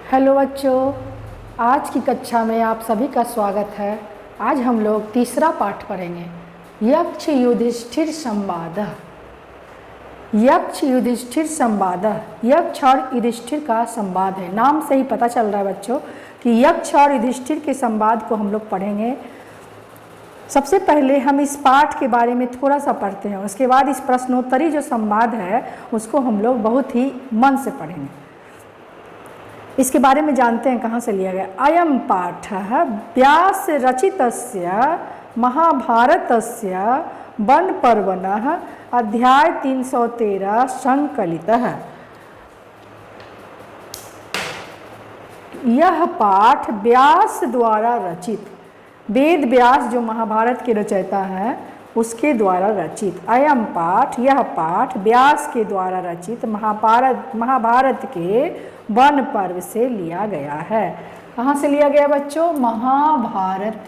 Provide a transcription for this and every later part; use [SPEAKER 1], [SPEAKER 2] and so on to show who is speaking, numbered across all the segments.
[SPEAKER 1] Hello बच्चों, आज की कक्षा में आप सभी का स्वागत है। आज हम लोग तीसरा पाठ पढ़ेंगे, यक्ष युधिष्ठिर संवादः। यक्ष युधिष्ठिर संवादः, यक्ष और युधिष्ठिर का संवाद है। नाम से ही पता चल रहा है बच्चों कि यक्ष और युधिष्ठिर के संवाद को हम लोग पढ़ेंगे। सबसे पहले हम इस पाठ के बारे में थोड़ा सा पढ़ते हैं, उसके बाद इस प्रश्नोत्तरी जो संवाद है उसको हम लोग बहुत ही मन से पढ़ेंगे। इसके बारे में जानते हैं कहाँ से लिया गया। अयम पाठः व्यास रचितस्य महाभारतस्य वन पर्वणः अध्याय 313 संकलितः। यह पाठ व्यास द्वारा रचित, वेद व्यास जो महाभारत के रचयिता है उसके द्वारा रचित। अयम पाठ, यह पाठ व्यास के द्वारा रचित महाभारत के वन पर्व से लिया गया है। कहाँ से लिया गया बच्चों? महाभारत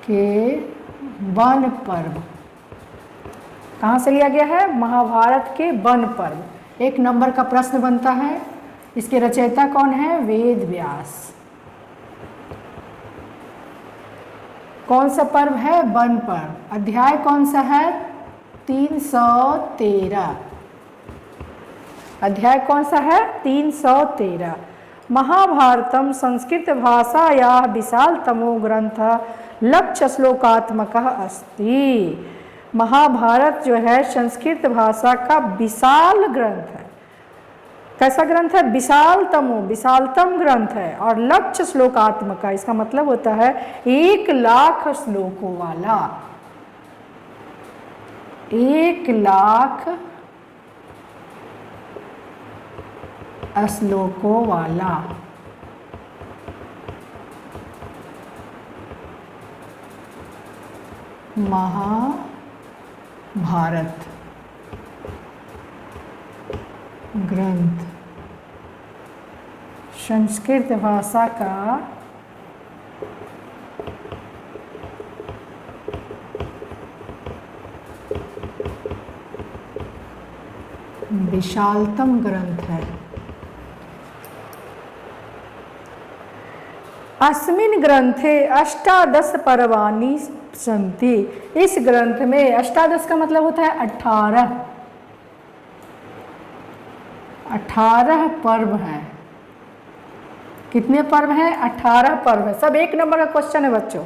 [SPEAKER 1] के वन पर्व। कहाँ से लिया गया है? महाभारत के वन पर्व। 1 नंबर का प्रश्न बनता है, इसके रचयिता कौन है? वेद व्यास। कौन सा पर्व है? वन पर्व। अध्याय कौन सा है? 313। अध्याय कौन सा है? 313। महाभारतम संस्कृत भाषायाः विशालतमो ग्रंथः लक्ष्य श्लोकात्मकः अस्ति। महाभारत जो है संस्कृत भाषा का विशाल ग्रंथ है। कैसा ग्रंथ है? विशालतम ग्रंथ है और लक्ष्य श्लोकात्मक का, इसका मतलब होता है 1,00,000 श्लोकों वाला। 1,00,000 श्लोकों वाला। महाभारत ग्रंथ संस्कृत भाषा का विशालतम ग्रंथ है। अस्मिन् ग्रंथे 18 पर्वाणि सन्ति। इस ग्रंथ में 18 का मतलब होता है 18 पर्व हैं। कितने पर्व हैं? 18 पर्व है। सब 1 नंबर का क्वेश्चन है बच्चों।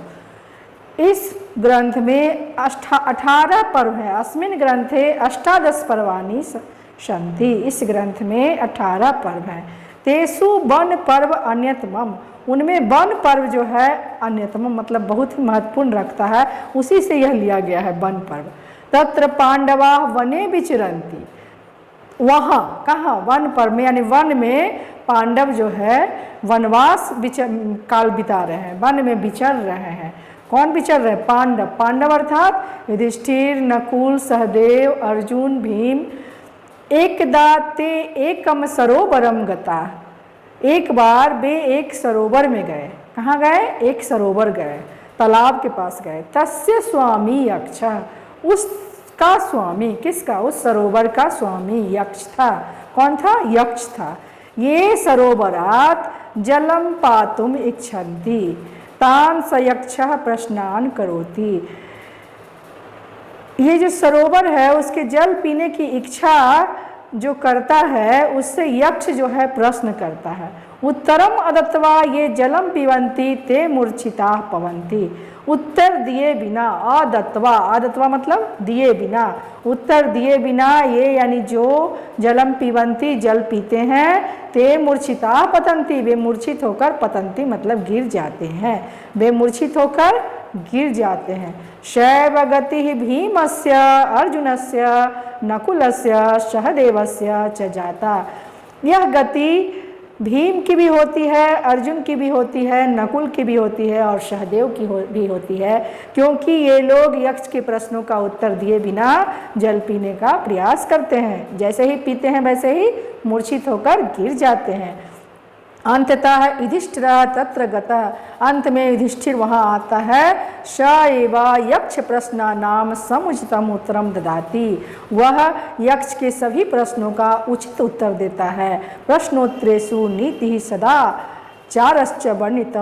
[SPEAKER 1] इस ग्रंथ में 18 पर्व है। अस्मिन् ग्रंथे 18 पर्वाणि सन्ति। इस ग्रंथ में 18 पर्व हैं। तेषु वन पर्व अन्यतमम। उनमें वन पर्व जो है अन्यतम मतलब बहुत ही महत्वपूर्ण रखता है, उसी से यह लिया गया है वन पर्व। तत्र पांडवा वने विचरन्ति। वहाँ कहाँ? वन पर्व में, यानी वन में पांडव जो है वनवास काल बिता रहे हैं, वन में विचर रहे हैं। कौन विचर रहे? पांडव। पांडव अर्थात युधिष्ठिर, नकुल, सहदेव, अर्जुन, भीम। एकदा ते एकम सरोवरम गता। एक बार वे एक सरोवर में गए। कहाँ गए? एक सरोवर गए, तालाब के पास गए। तस्य स्वामी यक्ष। उसका स्वामी, किसका? उस सरोवर का स्वामी यक्ष था। कौन था? यक्ष था। ये सरोवरात जलम पातुम इच्छन्ति तान स यक्षः प्रश्नान करोति। ये जो सरोवर है उसके जल पीने की इच्छा जो करता है उससे यक्ष जो है प्रश्न करता है। उत्तरम अदत्वा ये जलम पिबन्ति ते मूर्छिता पवन्ति। उत्तर दिए बिना, आदत्वा मतलब दिए बिना, उत्तर दिए बिना ये यानी जो जलम पिबन्ति जल पीते हैं, ते मूर्छिता पतन्ति वे मूर्छित होकर, पतन्ति मतलब गिर जाते हैं, वे मूर्छित होकर गिर जाते हैं। शैव गति भीमस्य अर्जुनस्य नकुलस्य सहदेवस्य च जाता। यह गति भीम की भी होती है, अर्जुन की भी होती है, नकुल की भी होती है और सहदेव की भी होती है, क्योंकि ये लोग यक्ष के प्रश्नों का उत्तर दिए बिना जल पीने का प्रयास करते हैं। जैसे ही पीते हैं वैसे ही मूर्छित होकर गिर जाते हैं। अंततः युधिष्ठिर तत्र गतः, अंत में युधिष्ठिर वहाँ आता है। स एव यक्ष प्रश्नानाम समुचितम उत्तरम ददाति, वह यक्ष के सभी प्रश्नों का उचित उत्तर देता है। प्रश्नोत्तरेषु नीति सदा चारश्च वर्णित,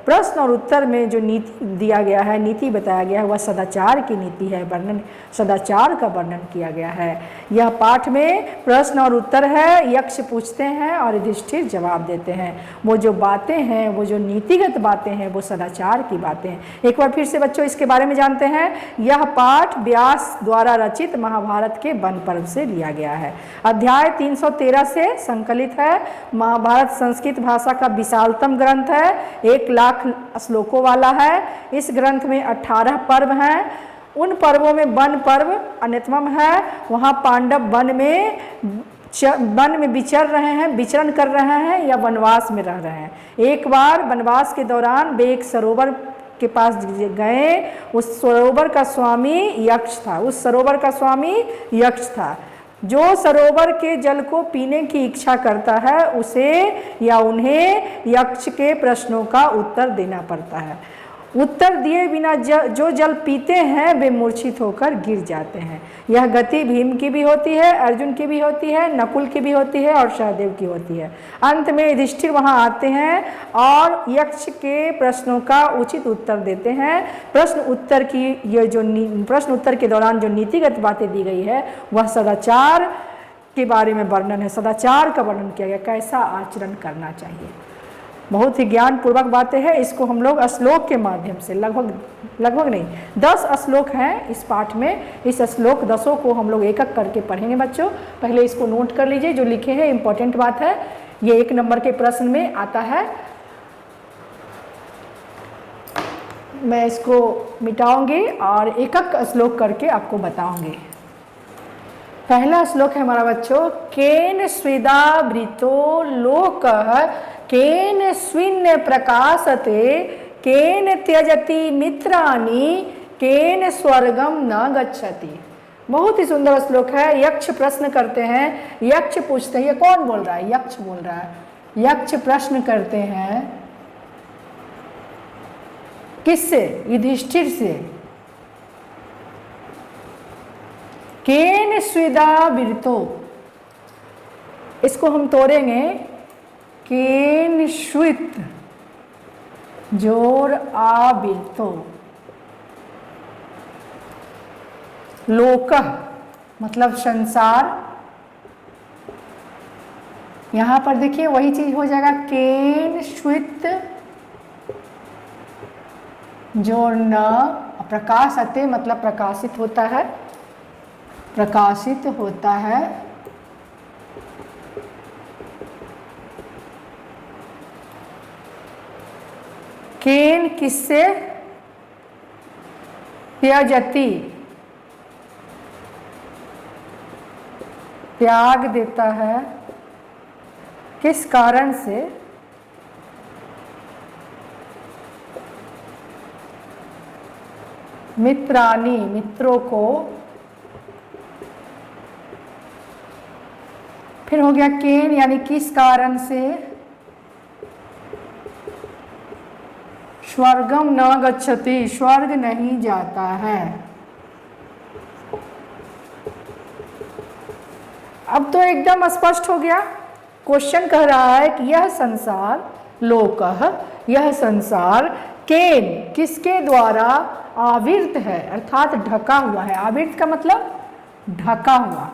[SPEAKER 1] प्रश्न और उत्तर में जो नीति दिया गया है, नीति बताया गया है, वह सदाचार की नीति है, वर्णन सदाचार का वर्णन किया गया है। यह पाठ में प्रश्न और उत्तर है, यक्ष पूछते हैं और युधिष्ठिर जवाब देते हैं। वो जो बातें हैं, वो जो नीतिगत बातें हैं, वो सदाचार की बातें हैं। एक बार फिर से बच्चों इसके बारे में जानते हैं। यह पाठ व्यास द्वारा रचित महाभारत के वन पर्व से लिया गया है। अध्याय 313 से संकलित है। महाभारत संस्कृत भाषा का विशालतम ग्रंथ है, 1 लाख श्लोकों वाला है। इस ग्रंथ में 18 पर्व हैं। उन पर्वों में वन पर्व अन्यतम है। वहाँ पांडव वन में विचरण कर रहे हैं या वनवास में रह रहे हैं। एक बार वनवास के दौरान वे एक सरोवर के पास गए। उस सरोवर का स्वामी यक्ष था। जो सरोवर के जल को पीने की इच्छा करता है, उसे या उन्हें यक्ष के प्रश्नों का उत्तर देना पड़ता है। उत्तर दिए बिना जो जल पीते हैं वे मूर्छित होकर गिर जाते हैं। यह गति भीम की भी होती है, अर्जुन की भी होती है, नकुल की भी होती है और सहदेव की होती है। अंत में युधिष्ठिर वहां आते हैं और यक्ष के प्रश्नों का उचित उत्तर देते हैं। प्रश्न उत्तर के दौरान जो नीतिगत बातें दी गई है, वह सदाचार के बारे में वर्णन है। सदाचार का वर्णन किया गया, कैसा आचरण करना चाहिए। बहुत ही ज्ञानपूर्वक बातें हैं। इसको हम लोग श्लोक के माध्यम से लगभग नहीं 10 श्लोक हैं इस पाठ में। इस श्लोक 10 को हम लोग एक एक करके पढ़ेंगे बच्चों। पहले इसको नोट कर लीजिए, जो लिखे हैं इम्पोर्टेंट बात है। ये 1 नंबर के प्रश्न में आता है। मैं इसको मिटाऊंगी और एक एक श्लोक करके आपको बताऊंगी। पहला श्लोक है हमारा बच्चों, केन स्विदावृतो लोकः केन स्विन्न प्रकाशते केन त्यजति मित्राणि केन स्वर्गम न गच्छति। बहुत ही सुंदर श्लोक है। यक्ष प्रश्न करते हैं, यक्ष पूछते हैं। ये कौन बोल रहा है? यक्ष बोल रहा है। यक्ष प्रश्न करते हैं किससे? युधिष्ठिर से। केन स्विदावृतो, इसको हम तोड़ेंगे। केन स्वित जोर आवृतो, लोक मतलब संसार। यहां पर देखिए वही चीज हो जाएगा। केन स्वित जोर न, प्रकाशते मतलब प्रकाशित होता है, प्रकाशित होता है। केन किससे? त्यजति, त्याग देता है। किस कारण से? मित्राणि, मित्रों को। फिर हो गया केन यानी किस कारण से? स्वर्गम न गच्छति, स्वर्ग नहीं जाता है। अब तो एकदम स्पष्ट हो गया। क्वेश्चन कह रहा है कि यह संसार, लोकः, यह संसार केन किसके द्वारा आवृत है, अर्थात ढका हुआ है। आवृत का मतलब ढका हुआ।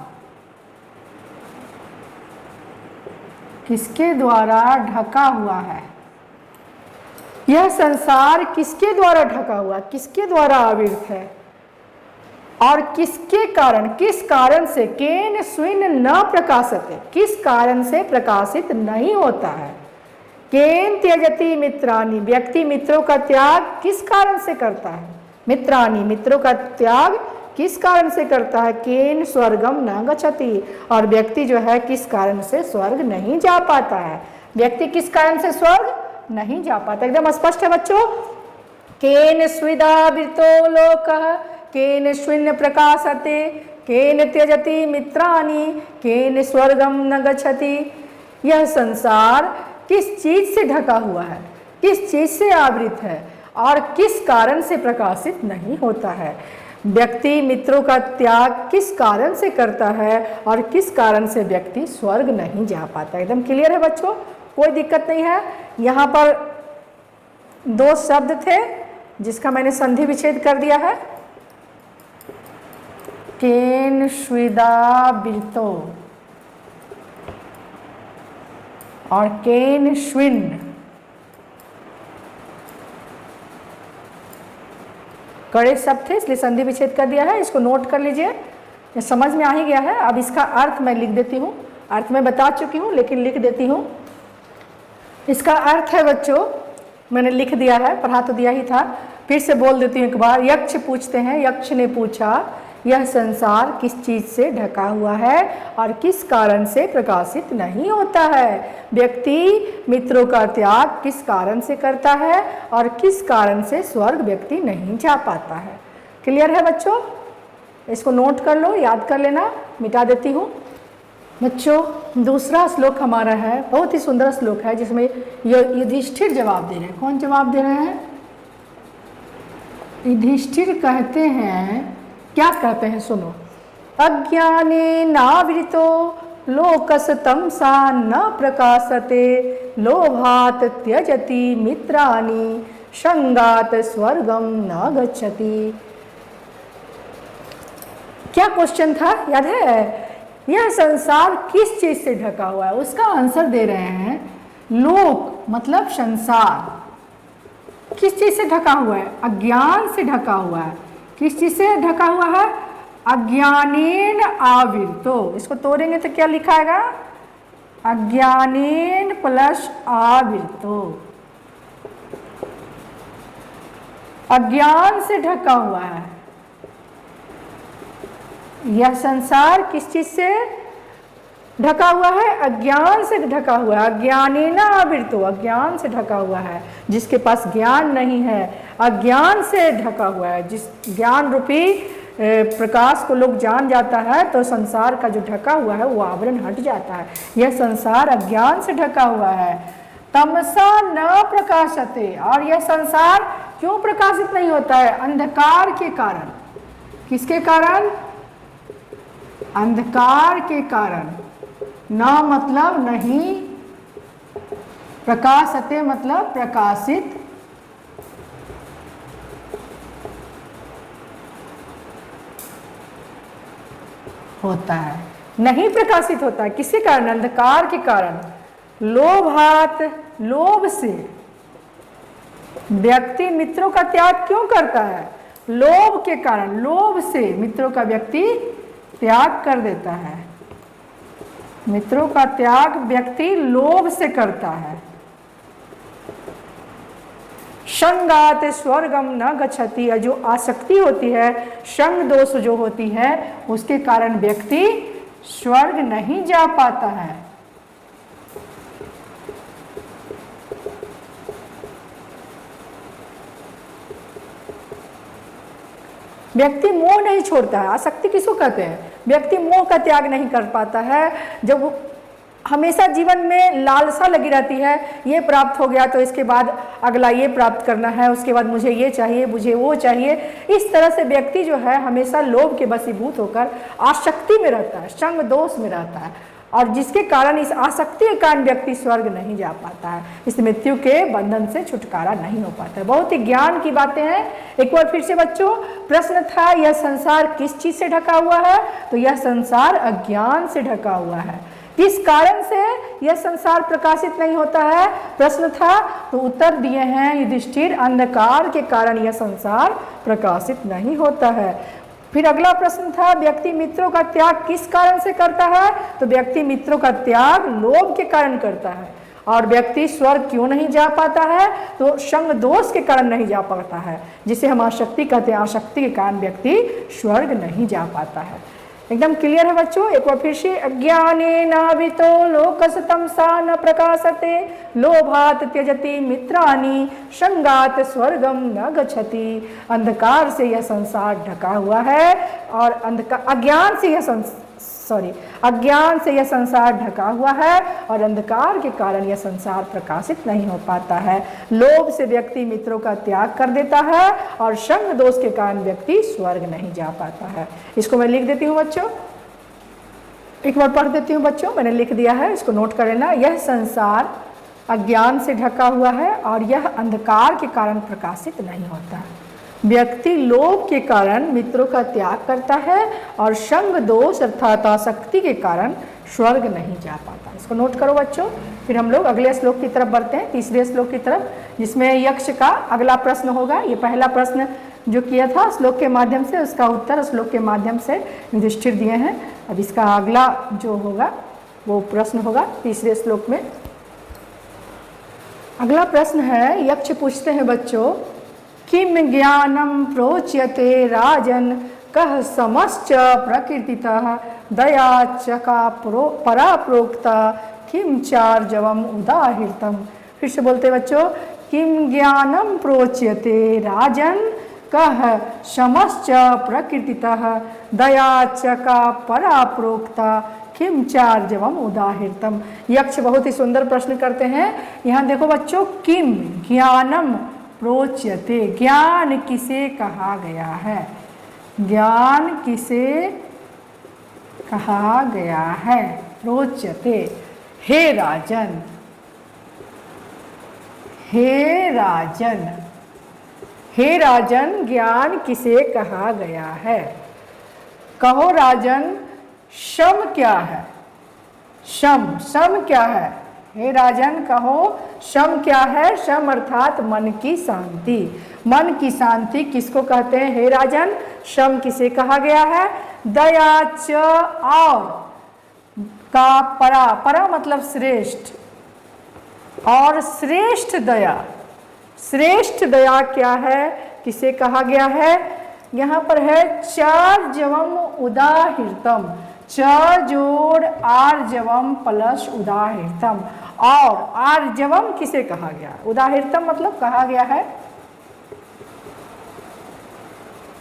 [SPEAKER 1] किसके द्वारा ढका हुआ है? यह संसार किसके द्वारा ढका हुआ, किसके द्वारा आवृत है और किसके कारण, किस कारण से? केन स्विन न प्रकाशते, किस कारण से प्रकाशित नहीं होता है। केन त्यजति मित्राणि, व्यक्ति मित्रों का त्याग किस कारण से करता है? मित्राणि, मित्रों का त्याग किस कारण से करता है? केन स्वर्गम न गच्छति, और व्यक्ति जो है किस कारण से स्वर्ग नहीं जा पाता है। व्यक्ति किस कारण से स्वर्ग नहीं जा पाता। एकदम स्पष्ट है बच्चों। केन स्विदावृतो लोकः केन स्विन्न प्रकाशते केन त्यजति मित्राणि केन स्वर्गम न गच्छति। यह संसार किस चीज से ढका हुआ है, किस चीज से आवृत है और किस कारण से प्रकाशित नहीं होता है। व्यक्ति मित्रों का त्याग किस कारण से करता है और किस कारण से व्यक्ति स्वर्ग नहीं जा पाता। एकदम क्लियर है बच्चों, कोई दिक्कत नहीं है। यहाँ पर दो शब्द थे जिसका मैंने संधि विच्छेद कर दिया है, केन श्विदा बिरतो और केन श्विन। कड़े शब्द थे इसलिए संधि विच्छेद कर दिया है, इसको नोट कर लीजिए, ये समझ में आ ही गया है। अब इसका अर्थ मैं लिख देती हूँ, अर्थ मैं बता चुकी हूँ लेकिन लिख देती हूँ। इसका अर्थ है बच्चों, मैंने लिख दिया है, पढ़ा तो दिया ही था, फिर से बोल देती हूँ एक बार। यक्ष पूछते हैं, यक्ष ने पूछा यह संसार किस चीज से ढका हुआ है और किस कारण से प्रकाशित नहीं होता है। व्यक्ति मित्रों का त्याग किस कारण से करता है और किस कारण से स्वर्ग व्यक्ति नहीं जा पाता है। क्लियर है बच्चों, इसको नोट कर लो, याद कर लेना, मिटा देती हूँ। बच्चों दूसरा श्लोक हमारा है, बहुत ही सुंदर श्लोक है जिसमें युधिष्ठिर जवाब दे रहे हैं। कौन जवाब दे रहे हैं? युधिष्ठिर कहते हैं, क्या कहते हैं सुनो। अज्ञाने नावृतो लोकस तमसा न प्रकाशते लोभात त्यजति मित्राणि संगात स्वर्गम न गच्छति। क्या क्वेश्चन था याद है? यह संसार किस चीज से ढका हुआ है, उसका आंसर दे रहे हैं। लोक मतलब संसार किस चीज से ढका हुआ है? अज्ञान से ढका हुआ है। किस चीज से ढका हुआ है? अज्ञानेन आवृतो। इसको तोड़ेंगे तो क्या लिखाएगा? अज्ञानेन प्लस आवृतो। अज्ञान से ढका हुआ है। यह संसार किस चीज से ढका हुआ है? अज्ञान से ढका हुआ है। अज्ञानेन आवृतो, अज्ञान से ढका हुआ है। जिसके पास ज्ञान नहीं है, अज्ञान से ढका हुआ है। जिस ज्ञान रूपी प्रकाश को लोग जान जाता है तो संसार का जो ढका हुआ है वो आवरण हट जाता है। यह संसार अज्ञान से ढका हुआ है। तमसा न प्रकाशते, और यह संसार क्यों प्रकाशित नहीं होता है? अंधकार के कारण। किसके कारण? अंधकार के कारण। न मतलब नहीं, प्रकाशते मतलब प्रकाशित होता है, नहीं प्रकाशित होता है। किसके कारण? अंधकार के कारण। लोभात, लोभ से व्यक्ति मित्रों का त्याग क्यों करता है? लोभ के कारण, लोभ से मित्रों का व्यक्ति त्याग कर देता है। मित्रों का त्याग व्यक्ति लोभ से करता है। संगात स्वर्गम न गच्छति, जो आसक्ति होती है, संग दोष जो होती है, उसके कारण व्यक्ति स्वर्ग नहीं जा पाता है। व्यक्ति मोह नहीं छोड़ता है। आसक्ति किसको कहते हैं? व्यक्ति मोह का त्याग नहीं कर पाता है। जब हमेशा जीवन में लालसा लगी रहती है, ये प्राप्त हो गया तो इसके बाद अगला ये प्राप्त करना है, उसके बाद मुझे ये चाहिए, मुझे वो चाहिए। इस तरह से व्यक्ति जो है हमेशा लोभ के वशीभूत होकर आसक्ति में रहता है, संग दोष में रहता है, और जिसके कारण, इस आसक्ति के कारण व्यक्ति स्वर्ग नहीं जा पाता है, इस मृत्यु के बंधन से छुटकारा नहीं हो पाता है। बहुत ही ज्ञान की बातें हैं। एक बार फिर से बच्चों, प्रश्न था यह संसार किस चीज से ढका हुआ है? तो यह संसार अज्ञान से ढका हुआ है। किस कारण से यह संसार प्रकाशित नहीं होता है? प्रश्न था, तो उत्तर दिए हैं युधिष्ठिर, अंधकार के कारण यह संसार प्रकाशित नहीं होता है। फिर अगला प्रश्न था, व्यक्ति मित्रों का त्याग किस कारण से करता है? तो व्यक्ति मित्रों का त्याग लोभ के कारण करता है। और व्यक्ति स्वर्ग क्यों नहीं जा पाता है? तो संग दोष के कारण नहीं जा पाता है, जिसे हम आसक्ति कहते हैं। आसक्ति के कारण व्यक्ति स्वर्ग नहीं जा पाता है। एकदम क्लियर है बच्चों। एक बार फिर से, अज्ञाने नावितो लोकस तमसा न प्रकाशते लोभात त्यजति मित्राणि संगात स्वर्गम न गच्छति। अंधकार से यह संसार ढका हुआ है और अज्ञान से यह अज्ञान से यह संसार ढका हुआ है और अंधकार के कारण यह संसार प्रकाशित नहीं हो पाता है। लोभ से व्यक्ति मित्रों का त्याग कर देता है और संग दोष के कारण व्यक्ति स्वर्ग नहीं जा पाता है। इसको मैं लिख देती हूँ बच्चों, एक बार पढ़ देती हूँ बच्चों, मैंने लिख दिया है, इसको नोट कर लेना। यह संसार अज्ञान से ढका हुआ है और यह अंधकार के कारण प्रकाशित नहीं होता है। व्यक्ति लोभ के कारण मित्रों का त्याग करता है और संग दोष अर्थात आसक्ति के कारण स्वर्ग नहीं जा पाता। इसको नोट करो बच्चों। फिर हम लोग अगले श्लोक की तरफ बढ़ते हैं, तीसरे श्लोक की तरफ, जिसमें यक्ष का अगला प्रश्न होगा। ये पहला प्रश्न जो किया था श्लोक के माध्यम से, उसका उत्तर श्लोक के माध्यम से युधिष्ठिर दिए हैं। अब इसका अगला जो होगा वो प्रश्न होगा तीसरे श्लोक में। अगला प्रश्न है, यक्ष पूछते हैं बच्चों, किम ज्ञानम प्रोच्यते राजन कह समश्च प्रकृतितः दया च का परा प्रोक्ता किम चार्जवम उदाहृतम। फिर से बोलते बच्चों, किम ज्ञानम प्रोच्यते राजन कह समश्च प्रकृतितः दया च का परा प्रोक्ता किम चार्जवम उदाहृतम। यक्ष बहुत ही सुंदर प्रश्न करते हैं। यहाँ देखो बच्चों, किम ज्ञानम प्रोच्यते, ज्ञान किसे कहा गया है? ज्ञान किसे कहा गया है? प्रोच्यते, हे राजन, हे राजन, हे राजन ज्ञान किसे कहा गया है? कहो राजन, शम क्या है? शम, शम क्या है? हे राजन कहो शम क्या है? शम अर्थात मन की शांति। मन की शांति किसको कहते हैं हे राजन? शम किसे कहा गया है? दया च और का परा, परा मतलब श्रेष्ठ, और श्रेष्ठ दया, श्रेष्ठ दया क्या है, किसे कहा गया है? यहाँ पर है चार्जवम उदाहृतम, च जोड़ आर्जवम प्लस उदाहृतम। और आर्जवम किसे कहा गया? उदाहृतम मतलब कहा गया है,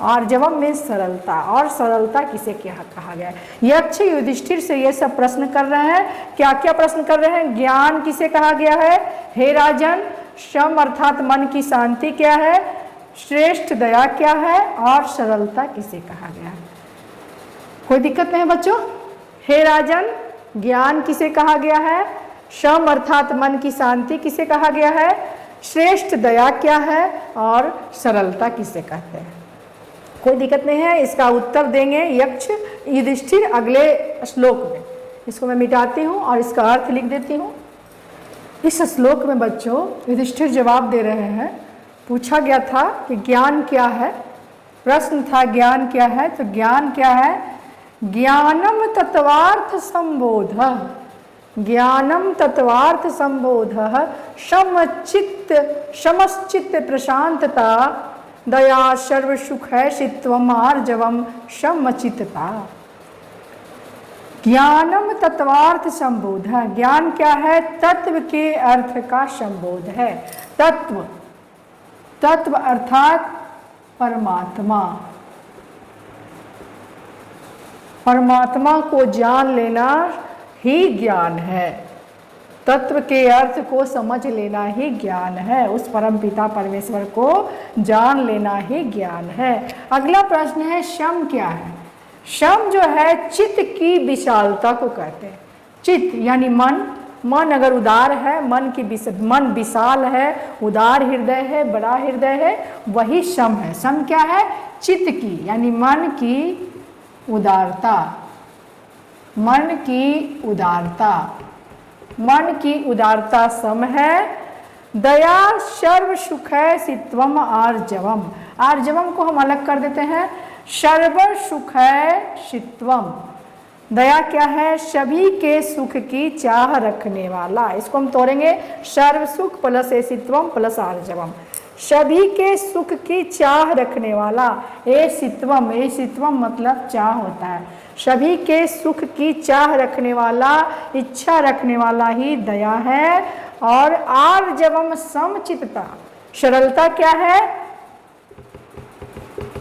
[SPEAKER 1] आर्जवम में सरलता, और सरलता किसे क्या कहा गया है? यक्ष युधिष्ठिर से ये सब प्रश्न कर रहे हैं। क्या क्या प्रश्न कर रहे हैं? ज्ञान किसे कहा गया है हे राजन? शम अर्थात मन की शांति क्या है? श्रेष्ठ दया क्या है? और सरलता किसे कहा गया है? कोई दिक्कत नहीं बच्चों? हे राजन ज्ञान किसे कहा गया है? शम अर्थात मन की शांति किसे कहा गया है? श्रेष्ठ दया क्या है? और सरलता किसे कहते हैं? कोई दिक्कत नहीं है, इसका उत्तर देंगे यक्ष युधिष्ठिर अगले श्लोक में। इसको मैं मिटाती हूँ और इसका अर्थ लिख देती हूँ। इस श्लोक में बच्चों युधिष्ठिर जवाब दे रहे हैं। पूछा गया था कि ज्ञान क्या है, प्रश्न था ज्ञान क्या है, तो ज्ञान क्या है? ज्ञानम तत्वार्थ संबोध, ज्ञानम तत्वार्थ संबोध, समचित्त समश्चित्त प्रशांतता, दया सर्व सुख है शित्वम आर्जवम समचित्तता। ज्ञानम तत्वार्थ संबोध, ज्ञान क्या है? तत्व के अर्थ का संबोध है। तत्व, तत्व अर्थात परमात्मा, परमात्मा को जान लेना ही ज्ञान है। तत्व के अर्थ को समझ लेना ही ज्ञान है। उस परम पिता परमेश्वर को जान लेना ही ज्ञान है। अगला प्रश्न है शम क्या है? शम जो है चित्त की विशालता को कहते हैं। चित्त यानी मन, मन अगर उदार है, मन विशाल है, उदार हृदय है, बड़ा हृदय है, वही शम है। शम क्या है? चित्त की यानी मन की उदारता, मन की उदारता, मन की उदारता सम है। दया सर्व सुख है सित्वम आर्जवम, आर्जवम को हम अलग कर देते हैं। सर्व सुख है सित्वम, दया क्या है? सभी के सुख की चाह रखने वाला। इसको हम तोड़ेंगे, सर्व सुख प्लस एसित्वम प्लस आर्जवम, सभी के सुख की चाह रखने वाला। एसित्वम, एसित्वम मतलब चाह होता है। सभी के सुख की चाह रखने वाला, इच्छा रखने वाला ही दया है। और आर्जवम समचित्तता, सरलता क्या है?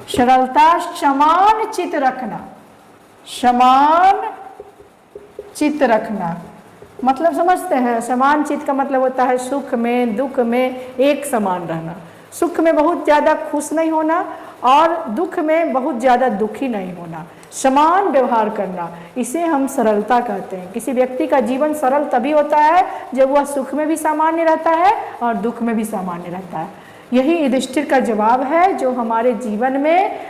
[SPEAKER 1] सरलता समान चित्त रखना, समान चित्त रखना। मतलब समझते हैं, समान चित्त का मतलब होता है सुख में दुख में एक समान रहना। सुख में बहुत ज़्यादा खुश नहीं होना और दुख में बहुत ज़्यादा दुखी नहीं होना, समान व्यवहार करना, इसे हम सरलता कहते हैं। किसी व्यक्ति का जीवन सरल तभी होता है जब वह सुख में भी सामान्य रहता है और दुख में भी सामान्य रहता है। यही युधिष्ठिर का जवाब है जो हमारे जीवन में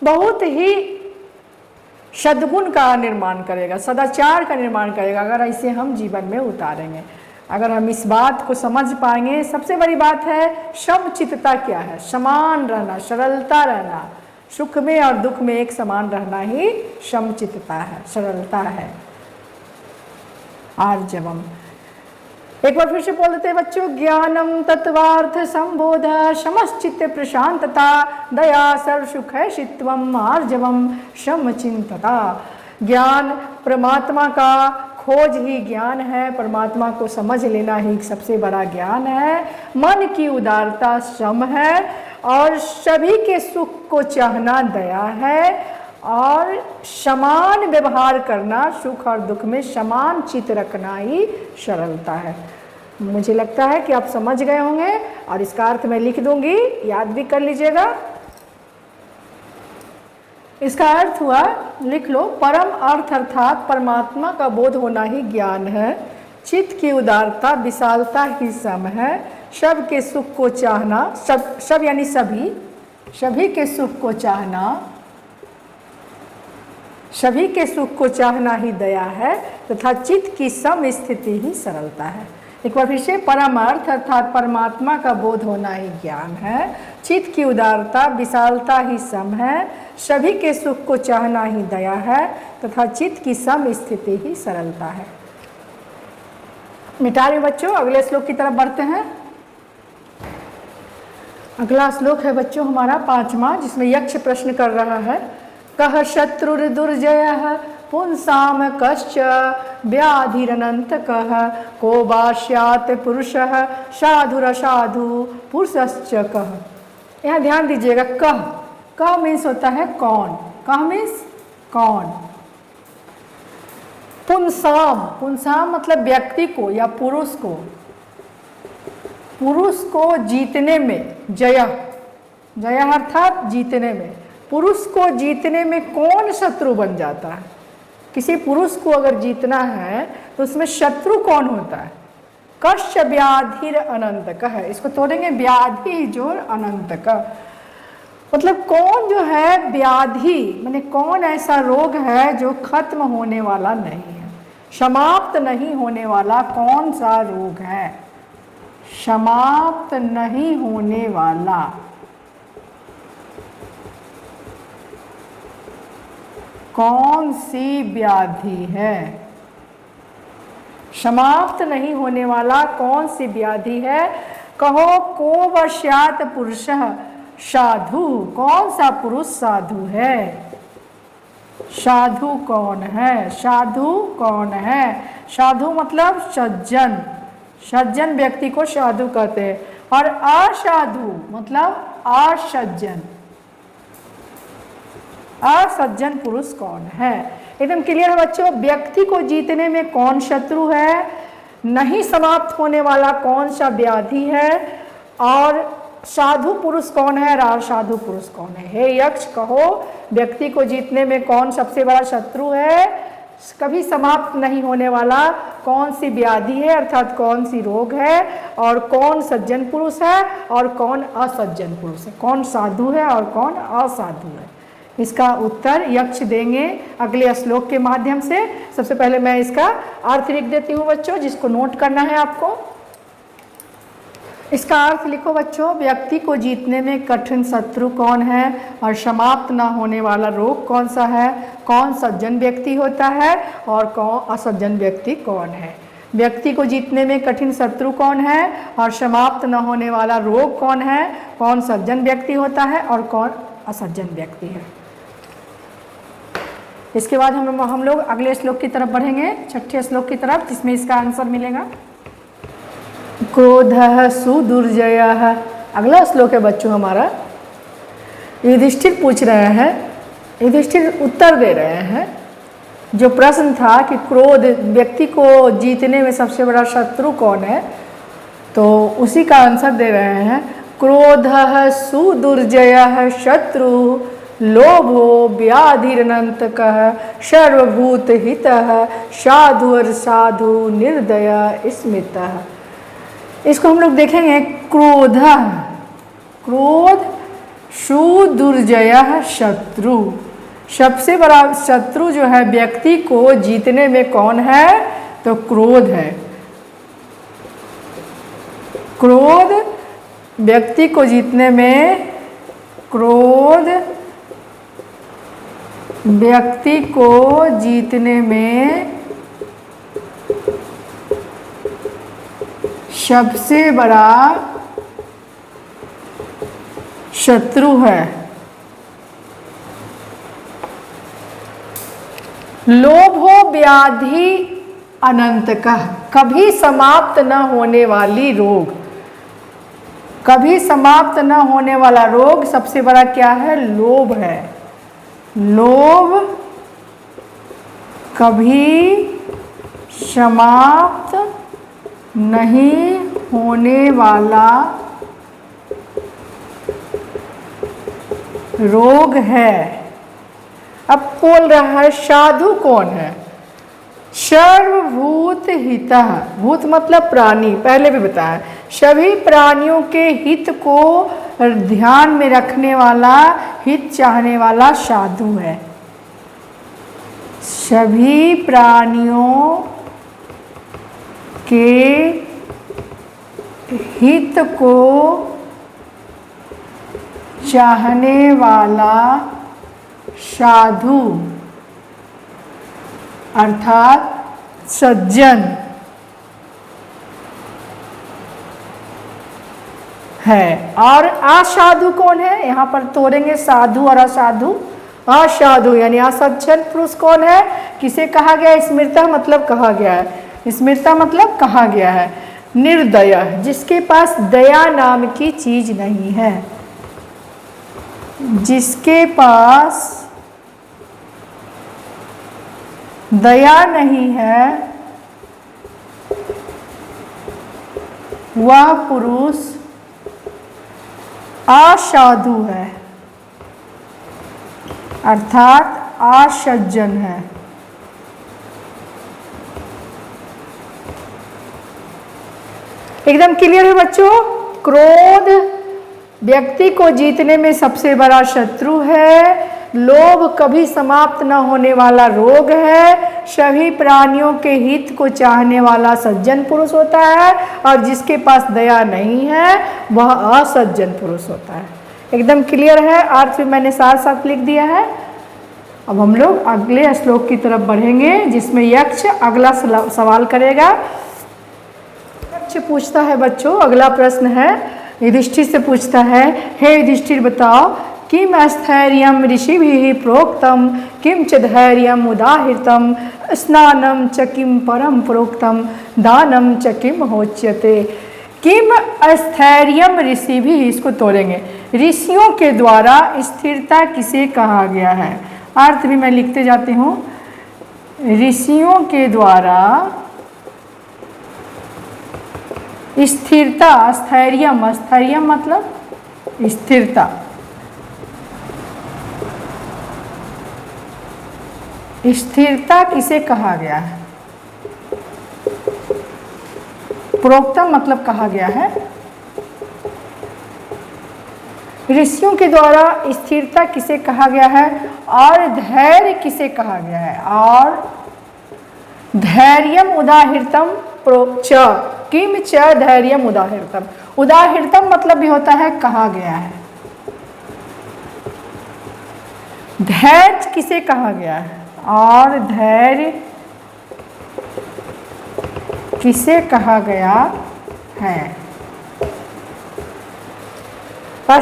[SPEAKER 1] बहुत ही सद्गुण का निर्माण करेगा, सदाचार का निर्माण करेगा, अगर इसे हम जीवन में उतारेंगे। अगर हम इस बात को समझ पाएंगे, सबसे बड़ी बात है समचित्तता क्या है, समान रहना, सरलता रहना, सुख में और दुख में एक समान रहना ही समचित्तता है, सरलता है। आर्जवम, एक बार फिर से बोल देते हैं बच्चों, ज्ञानम तत्वार्थ संबोध समश्चित्त प्रशांतता दया सर्व सुख है शित्वम आर्जवम समचिंतता। ज्ञान परमात्मा का खोज ही ज्ञान है, परमात्मा को समझ लेना ही सबसे बड़ा ज्ञान है। मन की उदारता सम है और सभी के सुख को चाहना दया है और समान व्यवहार करना, सुख और दुख में समान चित्त रखना ही सरलता है। मुझे लगता है कि आप समझ गए होंगे और इसका अर्थ मैं लिख दूंगी, याद भी कर लीजिएगा। इसका अर्थ हुआ, लिख लो, परम अर्थ अर्थात परमात्मा का बोध होना ही ज्ञान है। चित्त की उदारता विशालता ही सम है। सब के सुख को चाहना, सब यानी सभी के सुख को चाहना, सभी के सुख को चाहना ही दया है तथा चित्त की सम स्थिति ही सरलता है। एक बार फिर से, परमार्थ अर्थात परमात्मा का बोध होना ही ज्ञान है। चित्त की उदारता विशालता ही सम है। सभी के सुख को चाहना ही दया है तथा चित्त की सम स्थिति ही सरलता है। मिटा रहे बच्चों, अगले श्लोक की तरफ बढ़ते हैं। अगला श्लोक है बच्चों हमारा 5वां, जिसमें यक्ष प्रश्न कर रहा है, कह शत्रुर दुर्जय पुंसाम कश्च व्याधिरनंत कह को बाश्यात पुरुषः साधुरसाधु पुरुषश्च कह। यहाँ ध्यान दीजिएगा, कह मीन्स होता है कौन, कह मीन्स कौन। पुंसाम मतलब व्यक्ति को या पुरुष को जीतने में, जय अर्थात जीतने में, पुरुष को जीतने में कौन शत्रु बन जाता है। किसी पुरुष को अगर जीतना है तो उसमें शत्रु कौन होता है। कश्च व्याधिर अनंत का है, इसको तोड़ेंगे, व्याधि जोड़ अनंत का, मतलब कौन जो है व्याधि, माने कौन ऐसा रोग है जो खत्म होने वाला नहीं है, समाप्त नहीं होने वाला कौन सा रोग है, समाप्त नहीं होने वाला कौन सी व्याधि है, समाप्त नहीं होने वाला कौन सी व्याधि है। कहो को वश्यात पुरुष साधु, कौन सा पुरुष साधु है, साधु कौन है, साधु कौन है। साधु मतलब सज्जन, सज्जन व्यक्ति को साधु कहते हैं, और असाधु मतलब असज्जन, असज्जन पुरुष कौन है। एकदम क्लियर है बच्चों, व्यक्ति को जीतने में कौन शत्रु है, नहीं समाप्त होने वाला कौन सा व्याधि है, और साधु पुरुष कौन है और साधु पुरुष कौन है। हे यक्ष कहो, व्यक्ति को जीतने में कौन सबसे बड़ा शत्रु है, कभी समाप्त नहीं होने वाला कौन सी व्याधि है अर्थात कौन सी रोग है, और कौन सज्जन पुरुष है और कौन असज्जन पुरुष है, कौन साधु है और कौन असाधु है। इसका उत्तर यक्ष देंगे अगले श्लोक के माध्यम से। सबसे पहले मैं इसका अर्थ लिख देती हूँ बच्चों, जिसको नोट करना है आपको। इसका अर्थ लिखो बच्चों, व्यक्ति को जीतने में कठिन शत्रु कौन है और समाप्त ना होने वाला रोग कौन सा है, कौन सज्जन व्यक्ति होता है और कौन असज्जन व्यक्ति कौन है। व्यक्ति को जीतने में कठिन शत्रु कौन है और समाप्त न होने वाला रोग कौन है, कौन सज्जन व्यक्ति होता है और कौन असज्जन व्यक्ति है। इसके बाद हम लोग अगले श्लोक की तरफ बढ़ेंगे, 6ठे श्लोक की तरफ, जिसमें इसका आंसर मिलेगा। क्रोधः सुदुर्जयः, अगला श्लोक है बच्चों हमारा। युधिष्ठिर पूछ रहे हैं युधिष्ठिर उत्तर दे रहे हैं। जो प्रश्न था कि क्रोध व्यक्ति को जीतने में सबसे बड़ा शत्रु कौन है, तो उसी का आंसर दे रहे हैं। क्रोधः सुदुर्जयः शत्रु लोभो व्याधिरनंतकः सर्वभूतहितः साधुर्साधु निर्दय स्मितः। इसको हम लोग देखेंगे। क्रोध, क्रोध सुदुर्जयः शत्रु, सबसे बड़ा शत्रु जो है व्यक्ति को जीतने में कौन है, तो क्रोध है। क्रोध व्यक्ति को जीतने में, क्रोध व्यक्ति को जीतने में सबसे बड़ा शत्रु है। लोभो व्याधि अनंतकः, कभी समाप्त न होने वाली रोग, कभी समाप्त न होने वाला रोग सबसे बड़ा क्या है, लोभ है। लोभ कभी समाप्त नहीं होने वाला रोग है। अब बोल रहा है साधु कौन है, सर्वभूत हितः, भूत मतलब प्राणी, पहले भी बताया, सभी प्राणियों के हित को ध्यान में रखने वाला, हित चाहने वाला साधु है। सभी प्राणियों के हित को चाहने वाला साधु अर्थात सज्जन है। और असाधु कौन है, यहाँ पर तोड़ेंगे साधु और असाधु। असाधु यानी असज्जन पुरुष कौन है, किसे कहा गया, स्मृता मतलब कहा गया है, स्मृता मतलब कहा गया है। निर्दय, जिसके पास दया नाम की चीज नहीं है, जिसके पास दया नहीं है, वह पुरुष असाधु है अर्थात असज्जन है। एकदम क्लियर है बच्चों। क्रोध व्यक्ति को जीतने में सबसे बड़ा शत्रु है। लोभ कभी समाप्त न होने वाला रोग है। सभी प्राणियों के हित को चाहने वाला सज्जन पुरुष होता है, और जिसके पास दया नहीं है वह असज्जन पुरुष होता है। एकदम क्लियर है, अर्थ भी मैंने साथ साथ लिख दिया है। अब हम लोग अगले श्लोक की तरफ बढ़ेंगे, जिसमें यक्ष अगला सवाल करेगा। यक्ष पूछता है बच्चों, अगला प्रश्न है, युधिष्ठिर से पूछता है, हे युधिष्ठिर बताओ, किम स्थैर्यम ऋषिभिः प्रोक्तम किम च धैर्यम उदाहृतम स्नानम च किम परम प्रोक्तम दानम च किम होच्यते। किम स्थैर्यम ऋषिभिः, इसको तोड़ेंगे, ऋषियों के द्वारा स्थिरता किसे कहा गया है। अर्थ भी मैं लिखते जाती हूँ। ऋषियों के द्वारा स्थिरता, स्थैर्यम, स्थैर्यम मतलब स्थिरता, स्थिरता किसे कहा गया है। प्रोक्तम मतलब कहा गया है। ऋषियों के द्वारा स्थिरता किसे कहा गया है, और धैर्य किसे कहा गया है। और धैर्यम उदाहृतम प्रोक्च किम च धैर्यम उदाहृतम। उदाहृतम मतलब भी होता है कहा गया है। धैर्य किसे कहा गया है, और धैर्य किसे कहा गया है।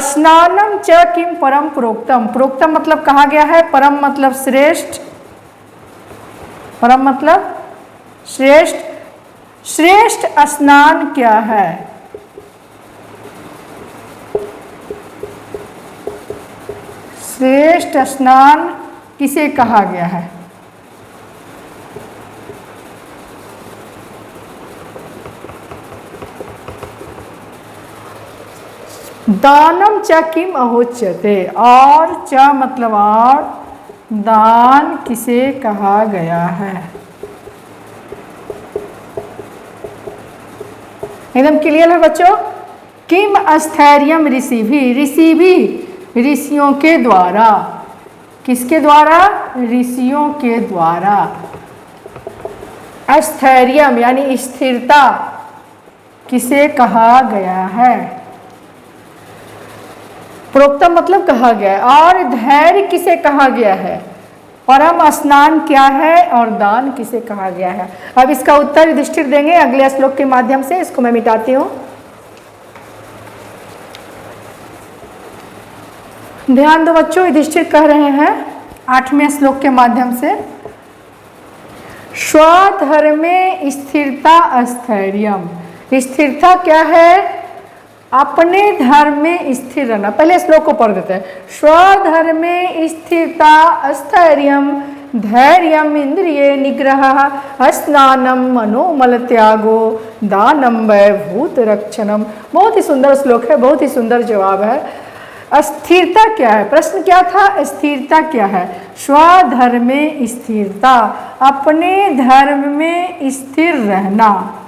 [SPEAKER 1] स्नानम च किम परम प्रोक्तम। प्रोक्तम मतलब कहा गया है, परम मतलब श्रेष्ठ, परम मतलब श्रेष्ठ। श्रेष्ठ स्नान क्या है। श्रेष्ठ स्नान किसे कहा गया है? दानम च किम अहोच्यते, और च मतलब और, दान किसे कहा गया है? एकदम क्लियर है बच्चों? किम स्थैर्यम ऋषिभि, ऋषिभि ऋषियों के द्वारा, किसके द्वारा? ऋषियों के द्वारा। स्थैर्यम यानी स्थिरता किसे कहा गया है? प्रोक्तम मतलब कहा गया है। और धैर्य किसे कहा गया है? परम स्नान क्या है? और दान किसे कहा गया है? अब इसका उत्तर युधिष्ठिर देंगे अगले श्लोक के माध्यम से। इसको मैं मिटाती हूं। ध्यान दो बच्चों, युधिष्ठिर कह रहे हैं 8वें श्लोक के माध्यम से, स्वधर्मे स्थिरता स्थैर्यम। स्थिरता क्या है? अपने धर्म में स्थिर रहना। पहले श्लोक को पढ़ देते हैं। स्वधर्मे स्थिरता स्थैर्यम धैर्यम इंद्रिये निग्रह स्नानम मनोमल त्यागो दानम वैभूत रक्षणम। बहुत ही सुंदर श्लोक है, बहुत ही सुंदर जवाब है। अस्थिरता क्या है? प्रश्न क्या था? स्थिरता क्या है? स्वधर्मे स्थिरता, अपने धर्म में स्थिर रहना।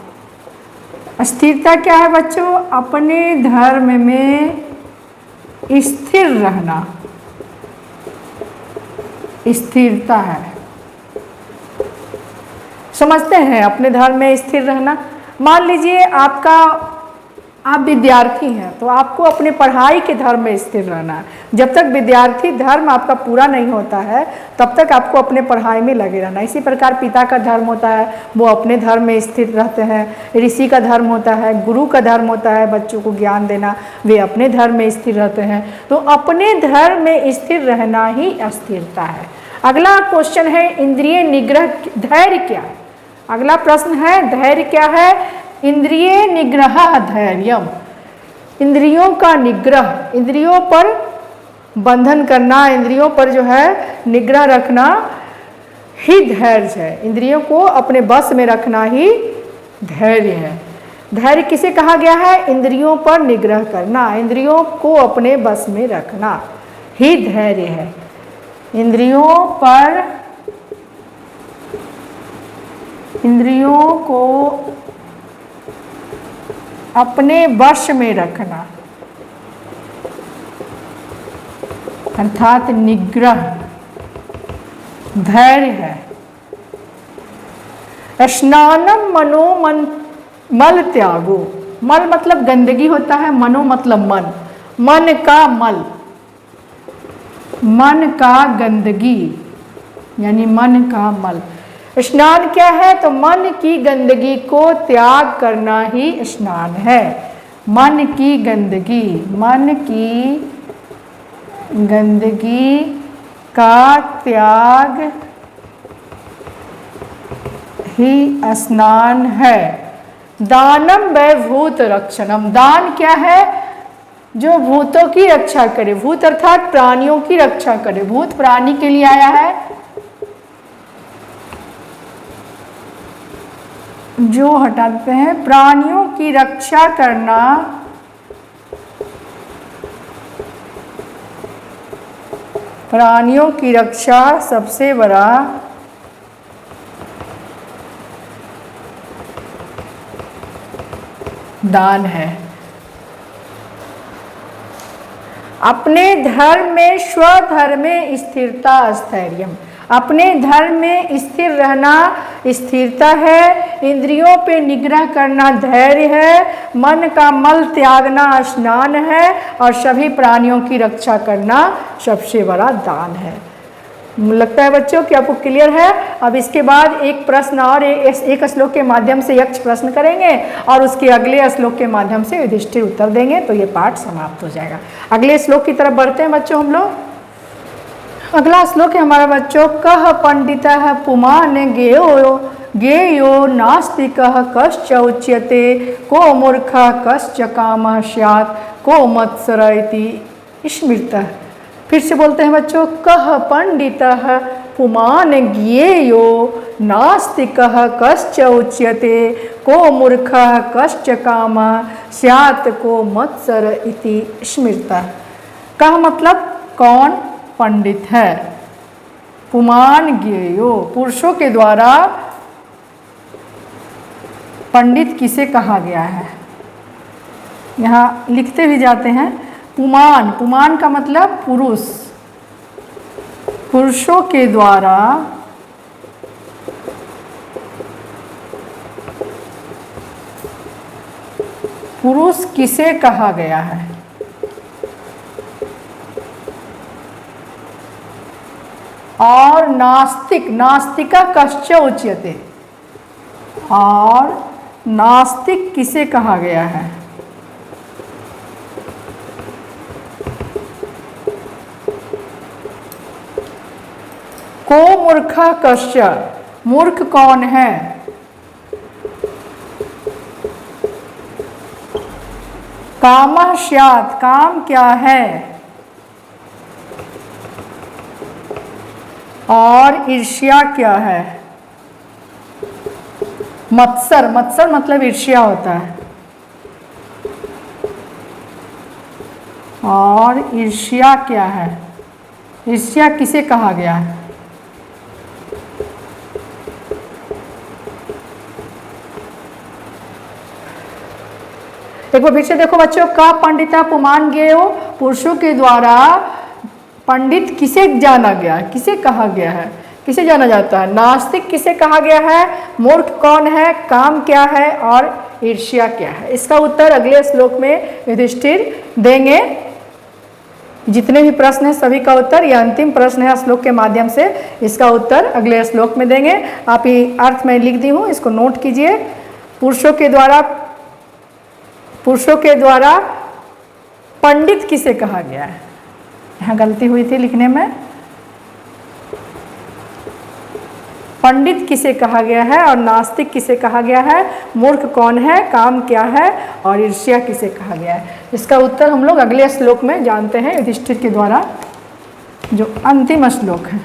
[SPEAKER 1] स्थिरता क्या है बच्चों? अपने धर्म में स्थिर रहना, स्थिरता है। समझते हैं अपने धर्म में स्थिर रहना। मान लीजिए आप विद्यार्थी हैं तो आपको अपने पढ़ाई के धर्म में स्थिर रहना है। जब तक विद्यार्थी धर्म आपका पूरा नहीं होता है तब तक आपको अपने पढ़ाई में लगे रहना। इसी प्रकार पिता का धर्म होता है, वो अपने धर्म में स्थिर रहते हैं। ऋषि का धर्म होता है, गुरु का धर्म होता है बच्चों को ज्ञान देना, वे अपने धर्म में स्थिर रहते हैं। तो अपने धर्म में स्थिर रहना ही स्थिरता है। अगला क्वेश्चन है इंद्रिय निग्रह, धैर्य क्या है? अगला प्रश्न है धैर्य क्या है? इंद्रिय निग्रह धैर्यम, इंद्रियों का निग्रह, इंद्रियों पर बंधन करना, इंद्रियों पर जो है निग्रह रखना ही धैर्य है। इंद्रियों को अपने बस में रखना ही धैर्य है। धैर्य किसे कहा गया है? इंद्रियों पर निग्रह करना, इंद्रियों को अपने बस में रखना ही धैर्य है। इंद्रियों पर, इंद्रियों को अपने वश में रखना अर्थात निग्रह धैर्य है। स्नानम मनोमन मल त्यागो, मल मतलब गंदगी होता है, मनो मतलब मन, मन का मल, मन का गंदगी यानी मन का मल। स्नान क्या है? तो मन की गंदगी को त्याग करना ही स्नान है। मन की गंदगी, मन की गंदगी का त्याग ही स्नान है। दानम वैभूत रक्षणम, दान क्या है? जो भूतों की रक्षा करे, भूत अर्थात प्राणियों की रक्षा करे। भूत प्राणी के लिए आया है जो हटाते हैं, प्राणियों की रक्षा करना, प्राणियों की रक्षा सबसे बड़ा दान है। अपने धर्म में, स्वधर्म में स्थिरता स्थैर्यम, अपने धर्म में स्थिर रहना स्थिरता है। इंद्रियों पे निग्रह करना धैर्य है। मन का मल त्यागना स्नान है। और सभी प्राणियों की रक्षा करना सबसे बड़ा दान है। लगता है बच्चों कि आपको क्लियर है। अब इसके बाद एक प्रश्न और एक श्लोक के माध्यम से यक्ष प्रश्न करेंगे और उसके अगले श्लोक के माध्यम से युधिष्ठिर उत्तर देंगे, तो ये पाठ समाप्त हो जाएगा। अगले श्लोक की तरफ बढ़ते हैं बच्चों हम लोग। अगला श्लोक है हमारा बच्चों, कह पंडित पुमान गेयो नास्तिक कश्च उच्यते को मूर्ख कश्च काम स्यात् को मत्सर इति स्मृतः। फिर से बोलते हैं बच्चों, कह पंडितः पुमान ज्ञेयो नास्तिकः कश्च उच्यते को मूर्खः कश्च कामः स्यात् को मत्सर इति स्मृतः। कह मतलब कौन पंडित है, पुमान ज्ञेयो पुरुषों के द्वारा पंडित किसे कहा गया है। यहाँ लिखते भी जाते हैं पुमान, पुमान का मतलब पुरुष, पुरुषों के द्वारा पुरुष किसे कहा गया है। और नास्तिक, नास्तिका कश्च उच्यते, और नास्तिक किसे कहा गया है। को मूर्खा कश्च, मूर्ख कौन है। कामः स्यात्, काम क्या है। और ईर्ष्या क्या है। मत्सर, मत्सर मतलब ईर्ष्या होता है। और ईर्ष्या क्या है, ईर्ष्या किसे कहा गया है। एक बार फिर से देखो बच्चों, का पंडिता पुमान ज्ञेयो, पुरुषों के द्वारा पंडित किसे जाना गया है, किसे कहा गया है, किसे जाना जाता है। नास्तिक किसे कहा गया है, मूर्ख कौन है, काम क्या है और ईर्ष्या क्या है। इसका उत्तर अगले श्लोक में युधिष्ठिर देंगे। जितने भी प्रश्न हैं सभी का उत्तर, यह अंतिम प्रश्न है श्लोक के माध्यम से, इसका उत्तर अगले श्लोक में देंगे। आप ये अर्थ में लिख दी हूँ, इसको नोट कीजिए। पुरुषों के द्वारा पंडित किसे कहा गया है। यहाँ गलती हुई थी लिखने में, पंडित किसे कहा गया है और नास्तिक किसे कहा गया है, मूर्ख कौन है, काम क्या है और ईर्ष्या किसे कहा गया है। इसका उत्तर हम लोग अगले श्लोक में जानते हैं युधिष्ठिर के द्वारा, जो अंतिम श्लोक है।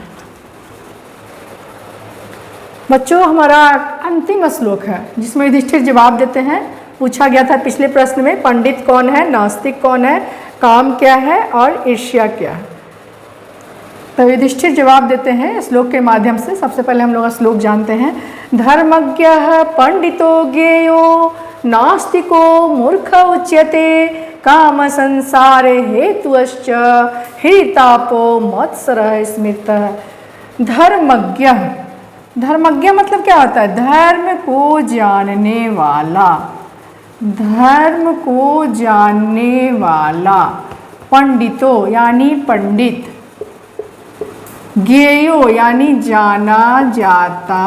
[SPEAKER 1] बच्चों हमारा अंतिम श्लोक है जिसमें युधिष्ठिर जवाब देते हैं। पूछा गया था पिछले प्रश्न में, पंडित कौन है, नास्तिक कौन है, काम क्या है और ईर्ष्या क्या है। तो युधिष्ठिर जवाब देते हैं श्लोक के माध्यम से। सबसे पहले हम लोग श्लोक जानते हैं। धर्मज्ञः पंडितो ज्ञेयो नास्तिको मूर्ख उच्यते काम संसारे हेतुश्च हितापो मत्सरः स्मृतः। धर्मज्ञ, धर्मज्ञ मतलब क्या होता है, धर्म को जानने वाला, धर्म को जानने वाला। पंडितो यानी पंडित, ज्ञेयो यानी जाना जाता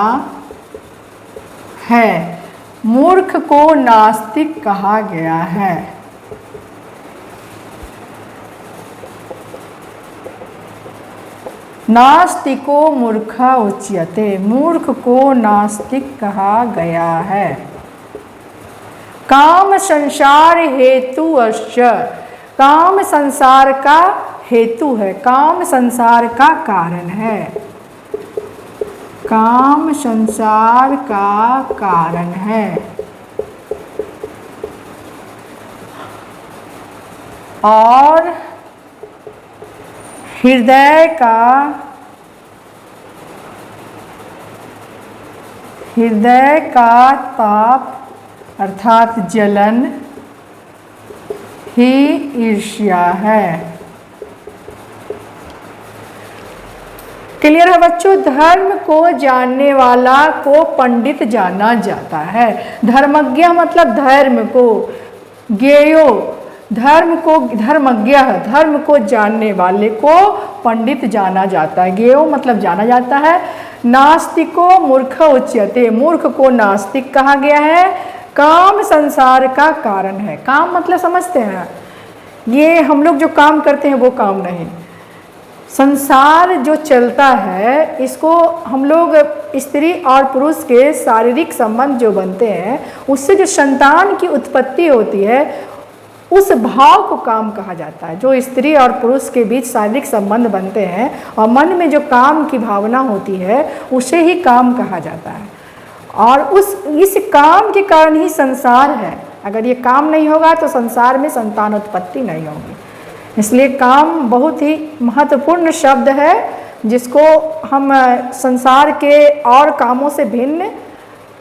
[SPEAKER 1] है। मूर्ख को नास्तिक कहा गया है। नास्तिको मूर्ख उच्यते, मूर्ख को नास्तिक कहा गया है। काम संसार हेतुश्च, काम संसार का हेतु है, काम संसार का कारण है, काम संसार का कारण है। और हृदय का ताप अर्थात जलन ही ईर्ष्या है। क्लियर है बच्चों। धर्म को जानने वाला को पंडित जाना जाता है। धर्मज्ञ मतलब धर्म को, ज्ञेयो धर्म को, धर्मज्ञ धर्म को जानने वाले को पंडित जाना जाता है। ज्ञेयो मतलब जाना जाता है। नास्तिको मूर्ख उच्यते, मूर्ख को नास्तिक कहा गया है। काम संसार का कारण है। काम मतलब समझते हैं, ये हम लोग जो काम करते हैं वो काम नहीं, संसार जो चलता है इसको हम लोग स्त्री और पुरुष के शारीरिक संबंध जो बनते हैं उससे जो संतान की उत्पत्ति होती है उस भाव को काम कहा जाता है। जो स्त्री और पुरुष के बीच शारीरिक संबंध बनते हैं और मन में जो काम की भावना होती है उसे ही काम कहा जाता है। और इस काम के कारण ही संसार है। अगर ये काम नहीं होगा तो संसार में संतान उत्पत्ति नहीं होगी। इसलिए काम बहुत ही महत्वपूर्ण शब्द है, जिसको हम संसार के और कामों से भिन्न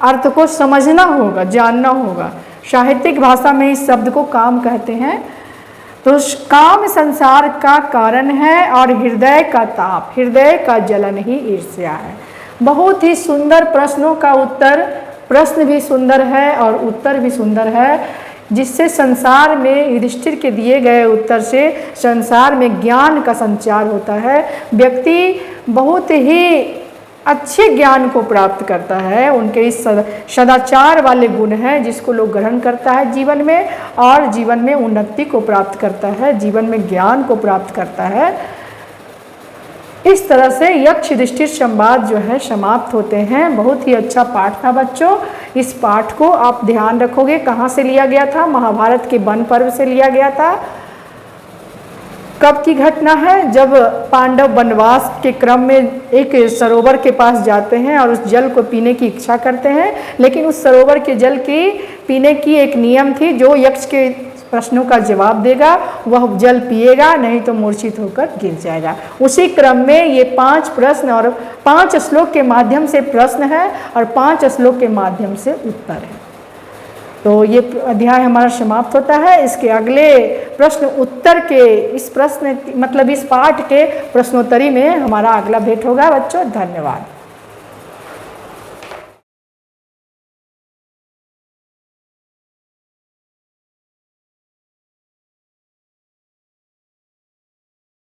[SPEAKER 1] अर्थ को समझना होगा, जानना होगा। साहित्यिक भाषा में इस शब्द को काम कहते हैं। तो काम संसार का कारण है और हृदय का ताप, हृदय का जलन ही ईर्ष्या है। बहुत ही सुंदर प्रश्नों का उत्तर, प्रश्न भी सुंदर है और उत्तर भी सुंदर है, जिससे संसार में युधिष्ठिर के दिए गए उत्तर से संसार में ज्ञान का संचार होता है। व्यक्ति बहुत ही अच्छे ज्ञान को प्राप्त करता है। उनके इस सदाचार वाले गुण हैं जिसको लोग ग्रहण करता है जीवन में, और जीवन में उन्नति को प्राप्त करता है, जीवन में ज्ञान को प्राप्त करता है। इस तरह से यक्ष युधिष्ठिर संवाद जो है समाप्त होते हैं। बहुत ही अच्छा पाठ था बच्चों। इस पाठ को आप ध्यान रखोगे। कहाँ से लिया गया था? महाभारत के वन पर्व से लिया गया था। कब की घटना है? जब पांडव वनवास के क्रम में एक सरोवर के पास जाते हैं और उस जल को पीने की इच्छा करते हैं, लेकिन उस सरोवर के जल की पीने की एक नियम थी। जो यक्ष के प्रश्नों का जवाब देगा वह जल पिएगा, नहीं तो मूर्छित होकर गिर जाएगा। उसी क्रम में ये 5 प्रश्न और 5 श्लोक के माध्यम से प्रश्न है और 5 श्लोक के माध्यम से उत्तर है। तो ये अध्याय हमारा समाप्त होता है। इसके अगले प्रश्न उत्तर के इस प्रश्न मतलब इस पाठ के प्रश्नोत्तरी में हमारा अगला भेंट होगा बच्चों। धन्यवाद।